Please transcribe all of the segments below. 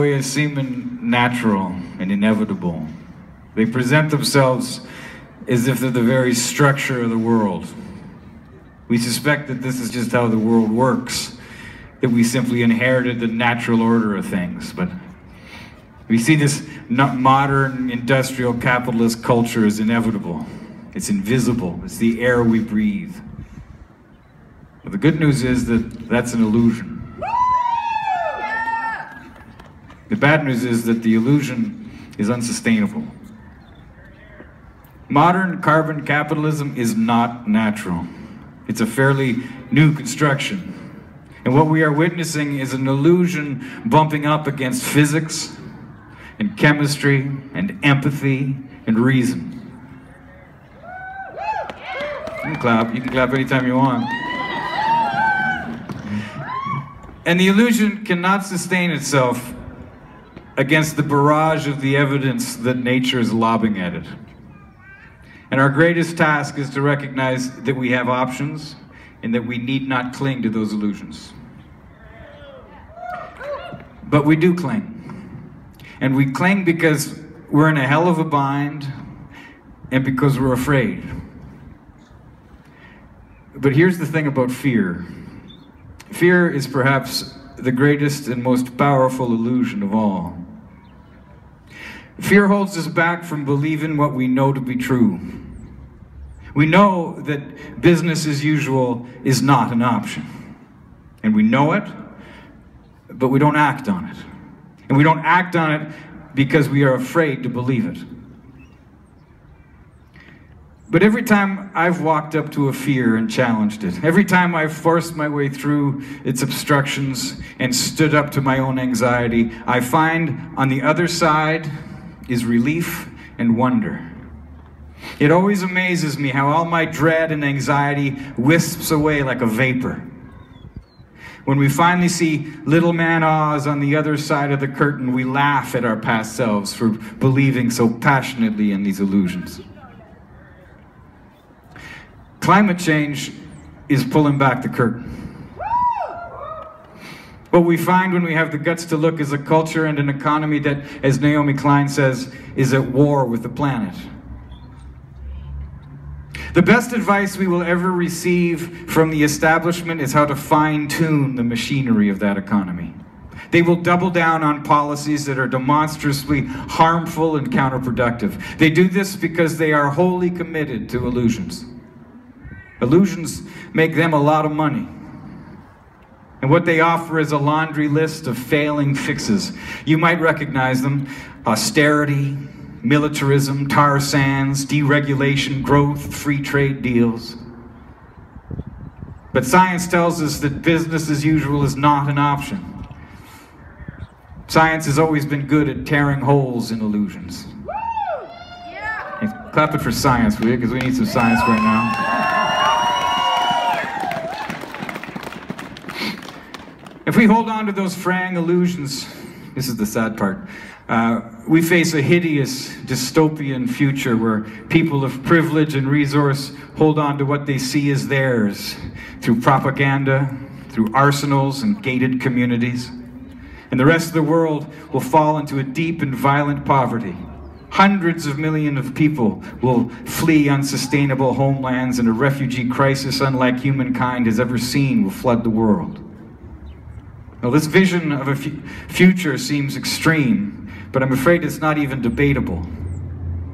They seem natural and inevitable. They present themselves as if they're the very structure of the world. We suspect that this is just how the world works, that we simply inherited the natural order of things. But we see this modern industrial capitalist culture as inevitable. It's invisible. It's the air we breathe. But the good news is that that's an illusion. The bad news is that the illusion is unsustainable. Modern carbon capitalism is not natural. It's a fairly new construction. And what we are witnessing is an illusion bumping up against physics and chemistry and empathy and reason. You can clap anytime you want. And the illusion cannot sustain itself against the barrage of the evidence that nature is lobbing at it. And our greatest task is to recognize that we have options and that we need not cling to those illusions. But we do cling. And we cling because we're in a hell of a bind and because we're afraid. But here's the thing about fear. Fear is perhaps the greatest and most powerful illusion of all. Fear holds us back from believing what we know to be true. We know that business as usual is not an option. And we know it, but we don't act on it. And we don't act on it because we are afraid to believe it. But every time I've walked up to a fear and challenged it, every time I've forced my way through its obstructions and stood up to my own anxiety, I find on the other side is relief and wonder. It always amazes me how all my dread and anxiety wisps away like a vapor. When we finally see little man Oz on the other side of the curtain, we laugh at our past selves for believing so passionately in these illusions. Climate change is pulling back the curtain. What we find when we have the guts to look is a culture and an economy that, as Naomi Klein says, is at war with the planet. The best advice we will ever receive from the establishment is how to fine-tune the machinery of that economy. They will double down on policies that are demonstrably harmful and counterproductive. They do this because they are wholly committed to illusions. Illusions make them a lot of money. And what they offer is a laundry list of failing fixes. You might recognize them: austerity, militarism, tar sands, deregulation, growth, free trade deals. But science tells us that business as usual is not an option. Science has always been good at tearing holes in illusions. Hey, clap it for science, will you? Because we need some science right now. If we hold on to those fraying illusions, this is the sad part, we face a hideous dystopian future where people of privilege and resource hold on to what they see as theirs through propaganda, through arsenals and gated communities. And the rest of the world will fall into a deep and violent poverty. Hundreds of millions of people will flee unsustainable homelands, and a refugee crisis unlike humankind has ever seen will flood the world. Now, this vision of a future seems extreme, but I'm afraid it's not even debatable.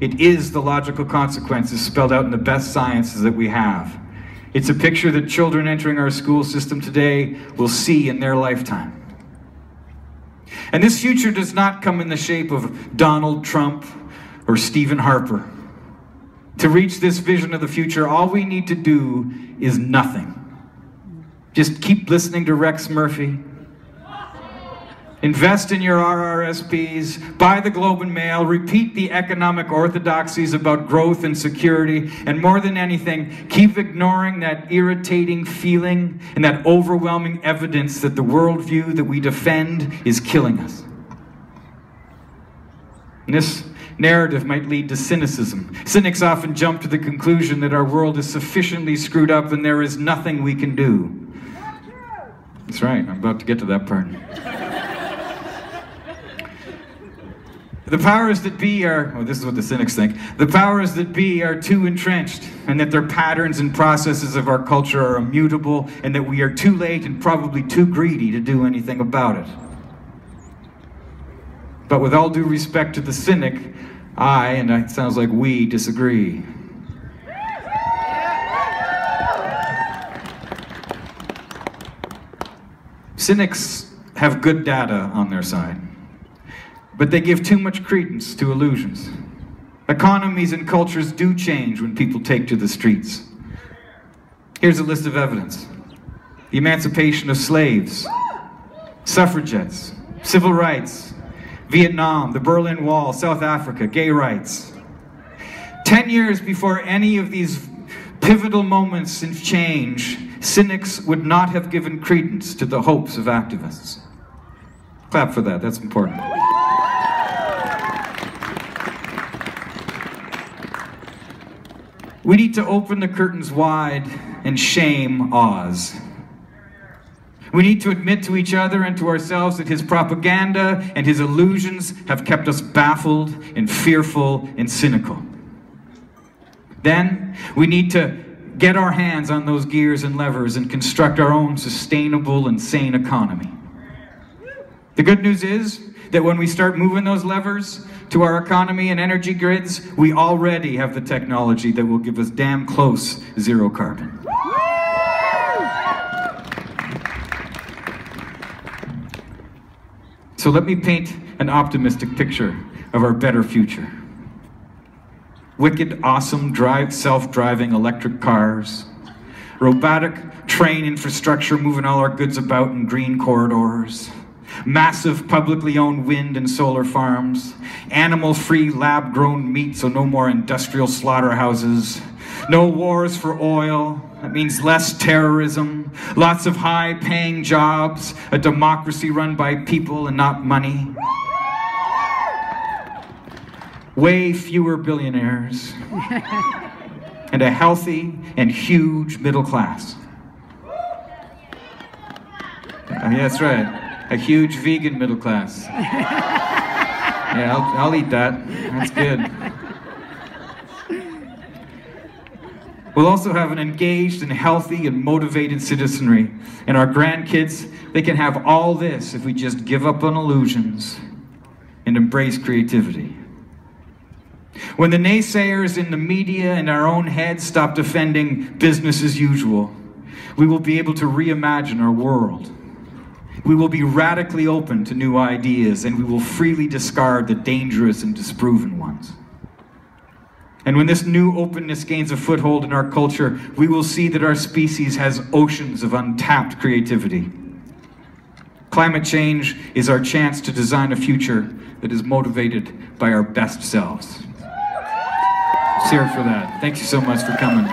It is the logical consequences spelled out in the best sciences that we have. It's a picture that children entering our school system today will see in their lifetime. And this future does not come in the shape of Donald Trump or Stephen Harper. To reach this vision of the future, all we need to do is nothing. Just keep listening to Rex Murphy. Invest in your RRSPs, buy the Globe and Mail, repeat the economic orthodoxies about growth and security, and more than anything, keep ignoring that irritating feeling and that overwhelming evidence that the worldview that we defend is killing us. And this narrative might lead to cynicism. Cynics often jump to the conclusion that our world is sufficiently screwed up and there is nothing we can do. That's right, I'm about to get to that part. The powers that be are, well, this is what the cynics think, the powers that be are too entrenched, and that their patterns and processes of our culture are immutable, and that we are too late and probably too greedy to do anything about it. But with all due respect to the cynic, and it sounds like we, disagree. Cynics have good data on their side, but they give too much credence to illusions. Economies and cultures do change when people take to the streets. Here's a list of evidence. The emancipation of slaves, suffragettes, civil rights, Vietnam, the Berlin Wall, South Africa, gay rights. 10 years before any of these pivotal moments in change, cynics would not have given credence to the hopes of activists. Clap for that, that's important. We need to open the curtains wide and shame Oz. We need to admit to each other and to ourselves that his propaganda and his illusions have kept us baffled and fearful and cynical. Then we need to get our hands on those gears and levers and construct our own sustainable and sane economy. The good news is that when we start moving those levers to our economy and energy grids, we already have the technology that will give us damn close zero carbon. So let me paint an optimistic picture of our better future. Wicked, awesome, self-driving electric cars, robotic train infrastructure moving all our goods about in green corridors, massive publicly owned wind and solar farms, animal-free lab-grown meat, so no more industrial slaughterhouses, no wars for oil. That means less terrorism, lots of high-paying jobs, a democracy run by people and not money. Way fewer billionaires, and a healthy and huge middle class. Yeah, that's right, a huge vegan middle class. Yeah, I'll eat that, that's good. We'll also have an engaged and healthy and motivated citizenry. And our grandkids, they can have all this if we just give up on illusions and embrace creativity. When the naysayers in the media and our own heads stop defending business as usual, we will be able to reimagine our world. We will be radically open to new ideas, and we will freely discard the dangerous and disproven ones. And when this new openness gains a foothold in our culture, we will see that our species has oceans of untapped creativity. Climate change is our chance to design a future that is motivated by our best selves. Let's hear it for that. Thank you so much for coming.